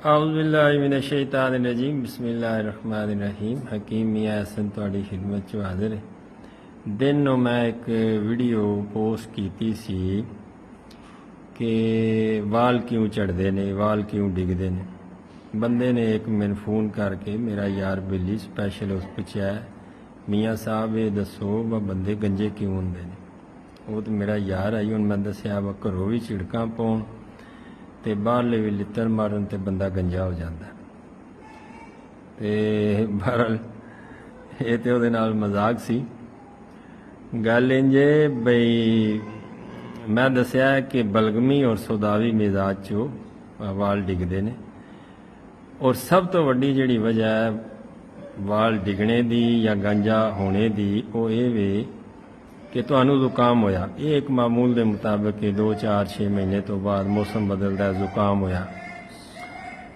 औज़ुबिल्लाहिमिनश्शैतानिर्रजीम बिस्मिल्लाहिर्रहमानिर्रहीम हकीम मियां हसन तुहाडी खिदमत च हाज़िर है। दिन ਨੂੰ मैं एक वीडियो पोस्ट की सी कि वाल क्यों चढ़ते ने वाल क्यों डिगते ने। बंदे ने एक मैनू फोन करके मेरा यार बिल्ली स्पैशल उस पूछा मियाँ साहब ये दसो व बंदे गंजे क्यों होंगे ने। वो तो मेरा यार आई, हुण मैं दस्या वा घरों भी झिड़कां पाउण ते बाहरले भी लित्तर मारन ते बंदा गंजा हो जाता। ते बहरहाल ये तो उहदे नाल मजाक सी। गल इंजे बई मैं दस्या कि बलगमी और सौदावी मिजाज चो वाल डिगदे ने और सब तो वड्डी जिहड़ी वजह है वाल डिगने दी या गंजा होने दी वो ये वे कि तुहानू जुकाम होया। ये एक मामूल के मुताबिक 2 4 6 महीने तो बाद मौसम बदलता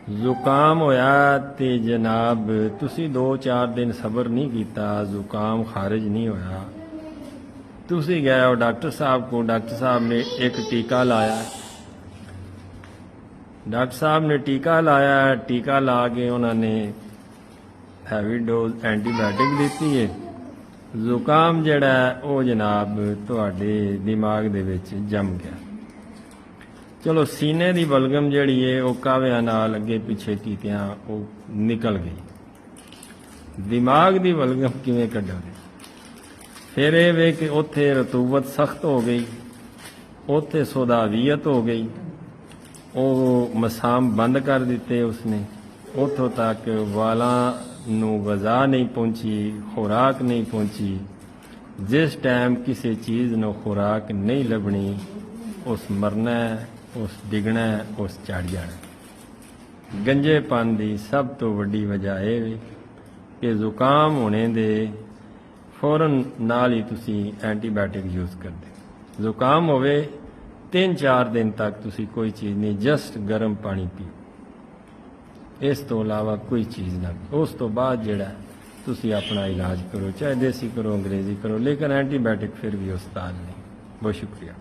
जुकाम होया ते जनाब तुसी 2 4 दिन सबर नहीं किया, जुकाम खारिज नहीं होया, तुसी गए हो डॉक्टर साहब को। डॉक्टर साहब ने एक टीका लाया, डॉक्टर साहब ने टीका लाया, टीका ला के उन्होंने हैवी डोज एंटीबायोटिक दी है। जुकाम जड़ा वो जनाब तुहाडे दिमाग दे विच जम गया। चलो सीने दी बलगम जड़ी है वो काव्या नाल अगे पिछे कीतियां वो निकल गई। दिमाग दी बलगम किवें कढोगे? फिर ये वे कि उत्थे रतूबत सख्त हो गई, उत्थे सौदावियत हो गई, वो मसाम बंद कर दिते उसने। उतों तक वालां नू गज़ा नहीं पहुंची, खुराक नहीं पहुंची। जिस टाइम किसी चीज़ नू खुराक नहीं लभनी उस मरना है, उस डिगना है, उस चढ़ जाना। गंजेपन की सब तो वड्डी वजह यह कि जुकाम होने दे फौरन नाल ही तुसी एंटीबायोटिक यूज़ करते। जुकाम होवे 3 4 दिन तक तुसी कोई चीज़ नहीं, जस्ट गर्म पानी पियो, इस तो इलावा कोई चीज़ ना। उस तो बाद जिहड़ा तुसी अपना इलाज करो, चाहे देसी करो अंग्रेजी करो, लेकिन एंटीबायोटिक फिर भी उस्ताद नहीं। बहुत शुक्रिया।